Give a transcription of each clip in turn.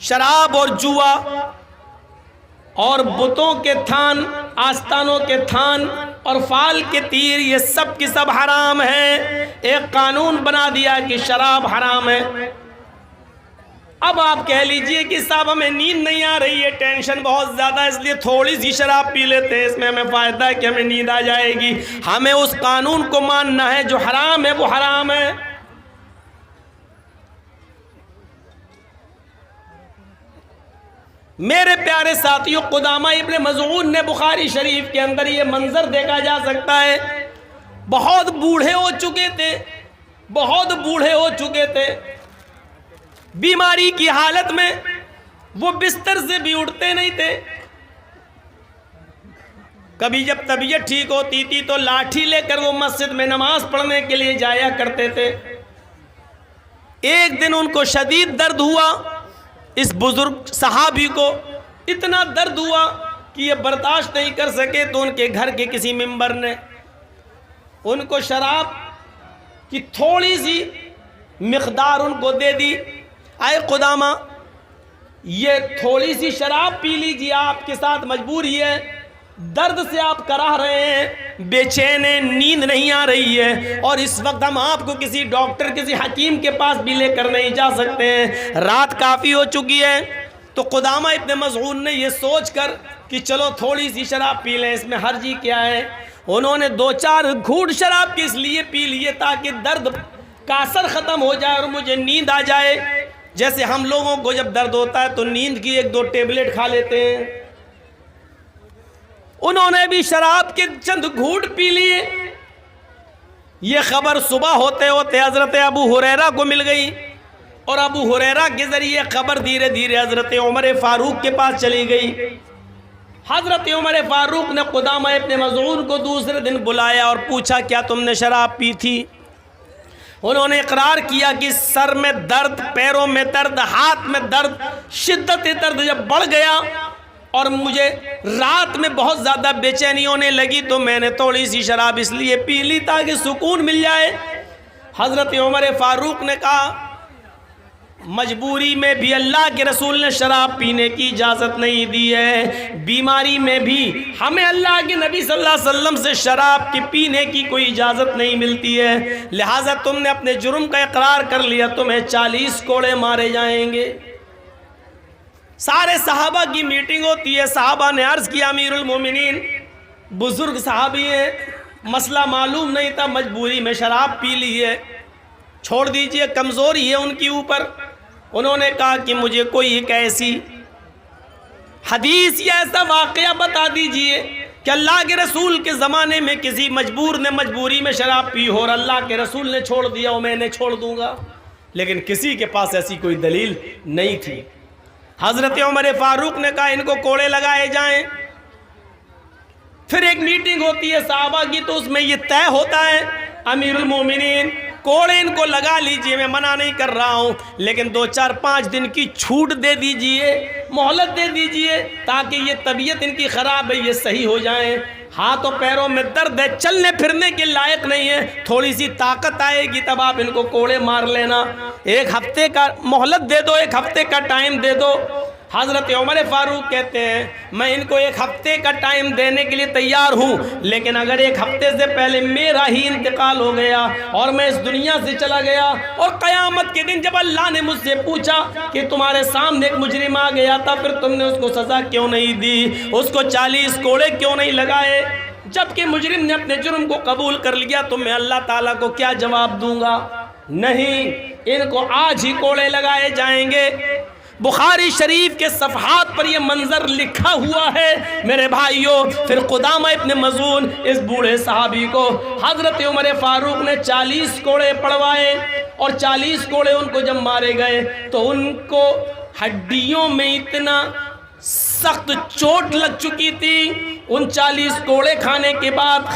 शराब और जुआ और बुतों के थान, आस्थानों के थान और फाल के तीर, ये सब की सब हराम है। एक कानून बना दिया कि शराब हराम है। अब आप कह लीजिए कि साहब हमें नींद नहीं आ रही है, टेंशन बहुत ज़्यादा, इसलिए थोड़ी सी शराब पी लेते हैं, इसमें हमें फ़ायदा है कि हमें नींद आ जाएगी। हमें उस कानून को मानना है, जो हराम है वो हराम है। मेरे प्यारे साथियों, कुदामा इब्न मज़ऊन ने बुखारी शरीफ के अंदर ये मंजर देखा जा सकता है। बहुत बूढ़े हो चुके थे, बहुत बूढ़े हो चुके थे, बीमारी की हालत में वो बिस्तर से भी उठते नहीं थे। कभी जब तबीयत ठीक होती थी तो लाठी लेकर वो मस्जिद में नमाज पढ़ने के लिए जाया करते थे। एक दिन उनको शदीद दर्द हुआ, इस बुजुर्ग सहाबी को इतना दर्द हुआ कि ये बर्दाश्त नहीं कर सके, तो उनके घर के किसी मेंबर ने उनको शराब की थोड़ी सी मिक़दार उनको दे दी। आए कुदामा, ये थोड़ी सी शराब पी लीजिए, आपके साथ मजबूरी है, दर्द से आप कराह रहे हैं, बेचैन हैं, नींद नहीं आ रही है, और इस वक्त हम आपको किसी डॉक्टर, किसी हकीम के पास भी लेकर नहीं जा सकते हैं, रात काफ़ी हो चुकी है। तो कुदामा इब्न मज़ऊन ने ये सोच कर कि चलो थोड़ी सी शराब पी लें, इसमें हर्जी क्या है, उन्होंने 2-4 घूंट शराब के इसलिए पी लिए ताकि दर्द का असर ख़त्म हो जाए और मुझे नींद आ जाए। जैसे हम लोगों को जब दर्द होता है तो नींद की 1-2 टेबलेट खा लेते हैं, उन्होंने भी शराब के चंद घूंट पी लिए। ये खबर सुबह होते होते हजरत अबू हुरैरा को मिल गई, और अबू हुरैरा के जरिए खबर धीरे धीरे हजरत उमर फारूक के पास चली गई। हजरत उमर फारूक ने कुदामा इब्न मज़ऊन को दूसरे दिन बुलाया और पूछा, क्या तुमने शराब पी थी? उन्होंने इकरार किया कि सर में दर्द, पैरों में दर्द, हाथ में दर्द, शिद्दत दर्द जब बढ़ गया और मुझे रात में बहुत ज़्यादा बेचैनी होने लगी तो मैंने थोड़ी सी शराब इसलिए पी ली ताकि सुकून मिल जाए। हज़रत उमर फ़ारूक ने कहा, मजबूरी में भी अल्लाह के रसूल ने शराब पीने की इजाज़त नहीं दी है, बीमारी में भी हमें अल्लाह के नबी सल्लल्लाहु अलैहि वसल्लम से शराब की पीने की कोई इजाज़त नहीं मिलती है, लिहाजा तुमने अपने जुर्म का इकरार कर लिया, तुम्हें 40 कोड़े मारे जाएंगे। सारे सहाबा की मीटिंग होती है। सहाबा ने अर्ज़ किया, अमीरुल मोमिनीन, बुज़ुर्ग सहाबी हैं, मसला मालूम नहीं था, मजबूरी में शराब पी ली है, छोड़ दीजिए, कमज़ोरी है उनकी ऊपर। उन्होंने कहा कि मुझे कोई एक ऐसी हदीस या ऐसा वाक़या बता दीजिए कि अल्लाह के रसूल के ज़माने में किसी मजबूर ने मजबूरी में शराब पी हो और अल्लाह के रसूल ने छोड़ दिया हो, मैंने छोड़ दूँगा। लेकिन किसी के पास ऐसी कोई दलील नहीं थी। हज़रत उमर फ़ारूक ने कहा, इनको कोड़े लगाए जाएं। फिर एक मीटिंग होती है साहबा की, तो उसमें ये तय होता है, अमीरुल मोमिनीन, कोड़े इनको लगा लीजिए, मैं मना नहीं कर रहा हूँ, लेकिन 2-4-5 दिन की छूट दे दीजिए, मोहलत दे दीजिए, ताकि ये तबीयत इनकी ख़राब है, ये सही हो जाएं। हाथों पैरों में दर्द है, चलने फिरने के लायक नहीं है, थोड़ी सी ताकत आएगी तब आप इनको कोड़े मार लेना, 1 हफ्ते का मोहलत दे दो, 1 हफ्ते का टाइम दे दो। हज़रत उमर फ़ारूक कहते हैं, मैं इनको 1 हफ्ते का टाइम देने के लिए तैयार हूँ, लेकिन अगर 1 हफ्ते से पहले मेरा ही इंतकाल हो गया और मैं इस दुनिया से चला गया और क़यामत के दिन जब अल्लाह ने मुझसे पूछा कि तुम्हारे सामने एक मुजरिम आ गया था, फिर तुमने उसको सज़ा क्यों नहीं दी, उसको 40 कोड़े क्यों नहीं लगाए, जबकि मुजरिम ने अपने जुर्म को कबूल कर लिया, तो मैं अल्लाह ताला को क्या जवाब दूँगा? नहीं, इनको आज ही कोड़े लगाए जाएंगे। बुखारी शरीफ के सफ़हात पर यह मंजर लिखा हुआ है मेरे भाइयों। फिर कुदामा इब्न मज़ऊन, इस बूढ़े सहाबी को हज़रत उमर फ़ारूक ने 40 कोड़े पड़वाए, और 40 कोड़े उनको जब मारे गए तो उनको हड्डियों में इतना सख्त चोट लग चुकी थी उन 40 कोड़े खाने के बाद।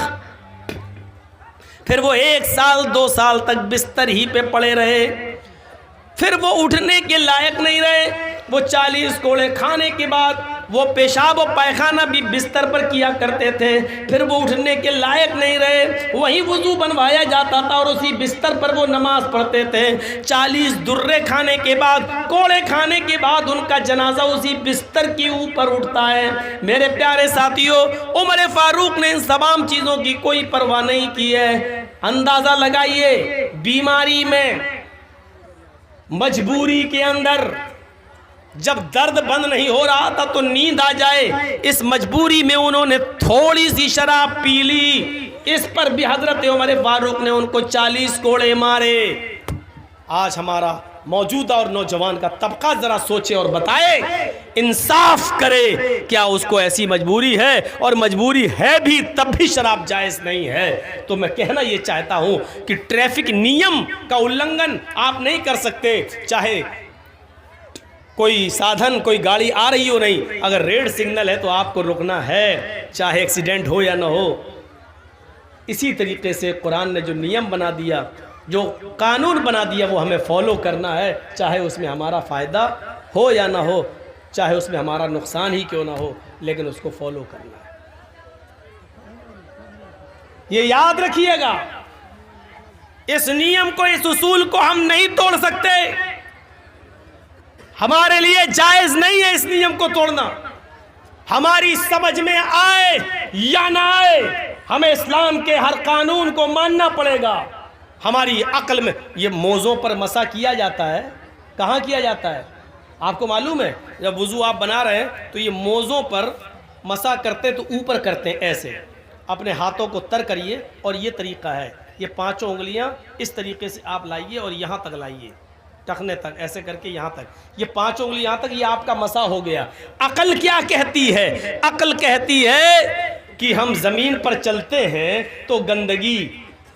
फिर वो 1 साल 2 साल तक बिस्तर ही पे पड़े रहे, फिर वो उठने के लायक नहीं रहे। वो 40 कोड़े खाने के बाद वो पेशाब और पैखाना भी बिस्तर पर किया करते थे, फिर वो उठने के लायक नहीं रहे, वहीं वुज़ू बनवाया जाता था और उसी बिस्तर पर वो नमाज पढ़ते थे। 40 दुर्रे खाने के बाद, कोड़े खाने के बाद उनका जनाजा उसी बिस्तर के ऊपर उठता है। मेरे प्यारे साथियों, उमर फारूक ने इन तमाम चीज़ों की कोई परवाह नहीं की है। अंदाज़ा लगाइए, बीमारी में, मजबूरी के अंदर, जब दर्द बंद नहीं हो रहा था तो नींद आ जाए, इस मजबूरी में उन्होंने थोड़ी सी शराब पी ली। इस पर भी हजरत उमर फारूक ने उनको 40 कोड़े मारे। आज हमारा मौजूदा और नौजवान का तबका जरा सोचे और बताए, इंसाफ करे, क्या उसको ऐसी मजबूरी है? और मजबूरी है भी तब भी शराब जायज़ नहीं है। तो मैं कहना ये चाहता हूँ कि ट्रैफिक नियम का उल्लंघन आप नहीं कर सकते, चाहे कोई साधन, कोई गाड़ी आ रही हो, नहीं, अगर रेड सिग्नल है तो आपको रुकना है, चाहे एक्सीडेंट हो या ना हो। इसी तरीके से कुरान ने जो नियम बना दिया, जो कानून बना दिया, वो हमें फॉलो करना है, चाहे उसमें हमारा फ़ायदा हो या ना हो, चाहे उसमें हमारा नुकसान ही क्यों ना हो, लेकिन उसको फॉलो करना है। ये याद रखिएगा, इस नियम को, इस उसूल को हम नहीं तोड़ सकते। हमारे लिए जायज़ नहीं है इस नियम को तोड़ना। हमारी समझ में आए या ना आए, हमें इस्लाम के हर कानून को मानना पड़ेगा। हमारी अक्ल में ये मोज़ों पर मसा किया जाता है, कहाँ किया जाता है आपको मालूम है? जब वुज़ू आप बना रहे हैं तो ये मोज़ों पर मसा करते तो ऊपर करते हैं, ऐसे अपने हाथों को तर करिए, और ये तरीका है, ये 5 उंगलियां इस तरीके से आप लाइए और यहाँ तक लाइए, टखने तक, ऐसे करके यहाँ तक, ये 5 उंगली यहाँ तक, ये आपका मसा हो गया। अकल क्या कहती है? अकल कहती है कि हम ज़मीन पर चलते हैं तो गंदगी,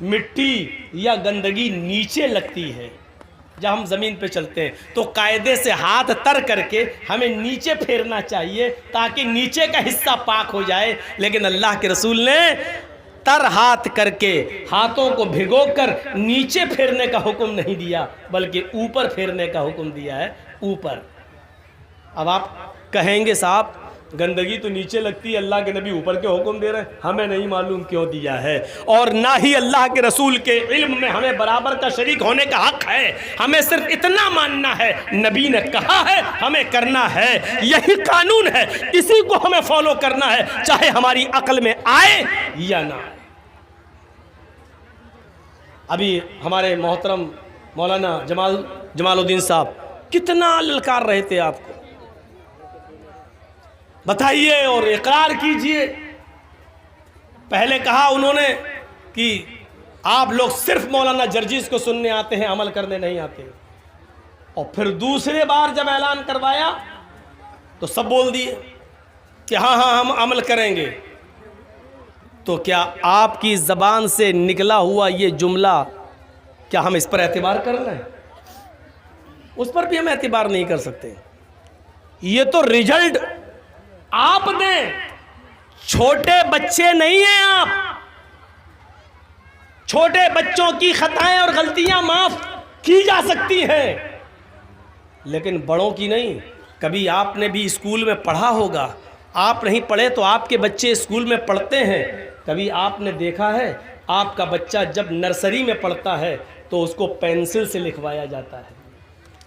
मिट्टी या गंदगी नीचे लगती है। जब हम ज़मीन पे चलते हैं तो कायदे से हाथ तर करके हमें नीचे फेरना चाहिए ताकि नीचे का हिस्सा पाक हो जाए। लेकिन अल्लाह के रसूल ने तर हाथ करके, हाथों को भिगोकर नीचे फेरने का हुक्म नहीं दिया, बल्कि ऊपर फेरने का हुक्म दिया है, ऊपर। अब आप कहेंगे साहब गंदगी तो नीचे लगती है, अल्लाह के नबी ऊपर के हुक्म दे रहे हैं, हमें नहीं मालूम क्यों दिया है, और ना ही अल्लाह के रसूल के इल्म में हमें बराबर का शरीक होने का हक है। हमें सिर्फ इतना मानना है, नबी ने कहा है, हमें करना है, यही कानून है, इसी को हमें फॉलो करना है, चाहे हमारी अकल में आए या ना आए। अभी हमारे मोहतरम मौलाना जमालुद्दीन साहब कितना ललकार रहे थे आपको, बताइए और इकरार कीजिए। पहले कहा उन्होंने कि आप लोग सिर्फ मौलाना जर्जीस को सुनने आते हैं, अमल करने नहीं आते, और फिर दूसरे बार जब ऐलान करवाया तो सब बोल दिए कि हाँ हाँ हम अमल करेंगे। तो क्या आपकी ज़बान से निकला हुआ ये जुमला, क्या हम इस पर एतबार कर रहे हैं? उस पर भी हम एतबार नहीं कर सकते। ये तो रिजल्ट आप दें, छोटे बच्चे नहीं हैं आप। छोटे बच्चों की खताएं और गलतियां माफ की जा सकती हैं, लेकिन बड़ों की नहीं। कभी आपने भी स्कूल में पढ़ा होगा, आप नहीं पढ़े तो आपके बच्चे स्कूल में पढ़ते हैं। कभी आपने देखा है आपका बच्चा जब नर्सरी में पढ़ता है तो उसको पेंसिल से लिखवाया जाता है,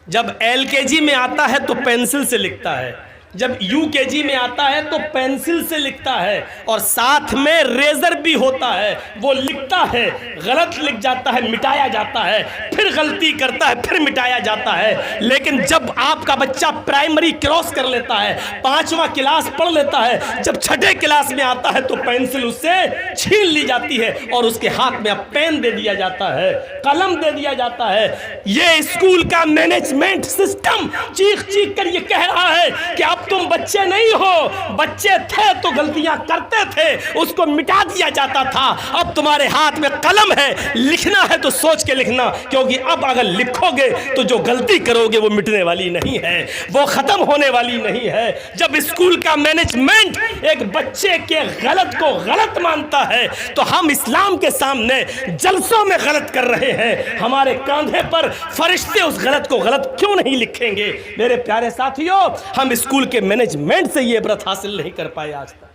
जब LKG में आता है तो पेंसिल से लिखता है, जब UKG में आता है तो पेंसिल से लिखता है, और साथ में रेजर भी होता है, वो लिखता है, गलत लिख जाता है, मिटाया जाता है, फिर गलती करता है, फिर मिटाया जाता है। लेकिन जब आपका बच्चा प्राइमरी क्रॉस कर लेता है, 5वां क्लास पढ़ लेता है, जब 6ठे क्लास में आता है तो पेंसिल उससे छीन ली जाती है और उसके हाथ में अब पेन दे दिया जाता है, कलम दे दिया जाता है। ये स्कूल का मैनेजमेंट सिस्टम चीख चीख कर ये कह रहा है कि अब तुम बच्चे नहीं हो, बच्चे थे तो गलतियां करते थे, उसको मिटा दिया जाता था, अब तुम्हारे हाथ में कलम है, लिखना है तो सोच के लिखना, क्योंकि अब अगर लिखोगे तो जो गलती करोगे वो मिटने वाली नहीं है, वो खत्म होने वाली नहीं है। जब स्कूल का मैनेजमेंट एक बच्चे के गलत को गलत मानता है तो हम इस्लाम के सामने जलसों में गलत कर रहे हैं। हमारे कंधे पर फरिश्ते उस गलत को गलत क्यों नहीं लिखेंगे? मेरे प्यारे साथियों, हम स्कूल के मैनेजमेंट से ये इबरत हासिल नहीं कर पाए आज तक।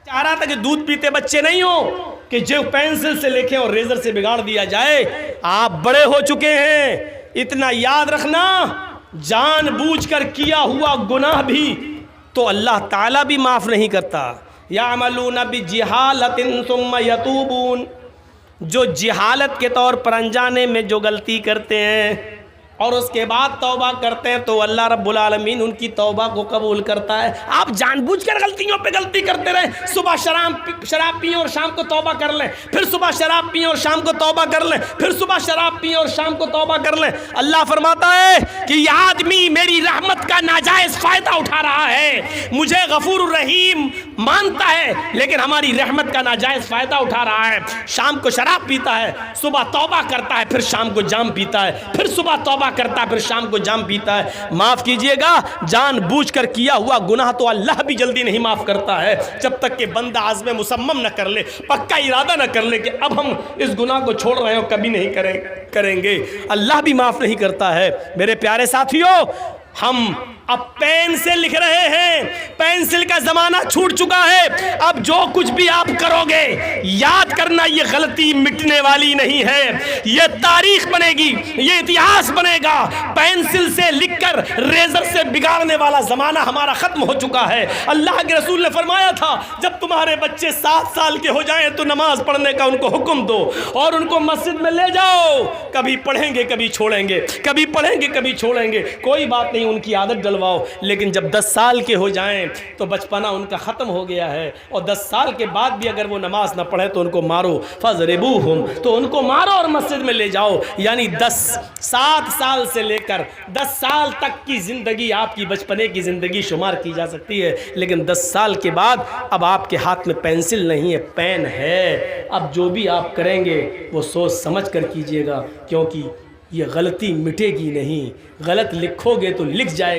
चाह रहा था कि दूध पीते बच्चे नहीं हो कि जो पेंसिल से लिखे और रेजर से बिगाड़ दिया जाए। आप बड़े हो चुके हैं, इतना याद रखना, जानबूझकर किया हुआ गुनाह भी तो अल्लाह ताला भी माफ़ नहीं करता। यामलून बिजहालतिन सुम्मा यतूबून, जो जिहालत के तौर पर अनजाने में जो गलती करते हैं और उसके बाद तौबा करते हैं तो अल्लाह रब्बुल आलमीन उनकी तौबा को कबूल करता है। आप जानबूझकर गलतियों पे गलती करते रहे, सुबह शराब पिए और शाम को तौबा कर लें, फिर सुबह शराब पिए और शाम को तौबा कर लें, फिर सुबह शराब पिए और शाम को तौबा कर लें। अल्लाह फरमाता है कि यह आदमी मेरी रहमत का नाजायज़ फ़ायदा उठा रहा है, मुझे गफूर रहीम मानता है लेकिन हमारी रहमत का नाजायज़ फ़ायदा उठा रहा है। शाम को शराब पीता है, सुबह तौबा करता है, फिर शाम को जाम पीता है, फिर सुबह तौबा करता है, फिर शाम को जाम पीता है। माफ कीजिएगा, जानबूझकर किया हुआ गुनाह तो अल्लाह भी जल्दी नहीं माफ करता है जब तक कि बंदा आज़्म मुसम्मम न कर ले, पक्का इरादा न कर ले कि अब हम इस गुनाह को छोड़ रहे हो, कभी नहीं करेंगे। अल्लाह भी माफ नहीं करता है। मेरे प्यारे साथियों, हम अब पेन से लिख रहे हैं, पेंसिल का ज़माना छूट चुका है। अब जो कुछ भी आप करोगे याद करना, ये गलती मिटने वाली नहीं है, ये तारीख बनेगी, ये इतिहास बनेगा। पेंसिल से लिखकर रेजर से बिगाड़ने वाला ज़माना हमारा ख़त्म हो चुका है। अल्लाह के रसूल ने फरमाया था, जब तुम्हारे बच्चे 7 साल के हो जाएं तो नमाज पढ़ने का उनको हुक्म दो और उनको मस्जिद में ले जाओ। कभी पढ़ेंगे कभी छोड़ेंगे, कभी पढ़ेंगे कभी छोड़ेंगे, कोई बात नहीं, उनकी आदत डलवाओ। लेकिन जब 10 साल के हो जाएं तो बचपना उनका ख़त्म हो गया है और 10 साल के बाद भी अगर वो नमाज ना पढ़े तो उनको मारो, फज़रिबूहुम, तो उनको मारो और मस्जिद में ले जाओ। यानी 7 साल से लेकर 10 साल तक की ज़िंदगी आपकी बचपने की ज़िंदगी शुमार की जा सकती है। लेकिन 10 साल के बाद अब आपके हाथ में पेंसिल नहीं है, पेन है। अब जो भी आप करेंगे वो सोच समझ कर कीजिएगा, क्योंकि ये गलती मिटेगी नहीं। गलत लिखोगे तो लिख जाएगा।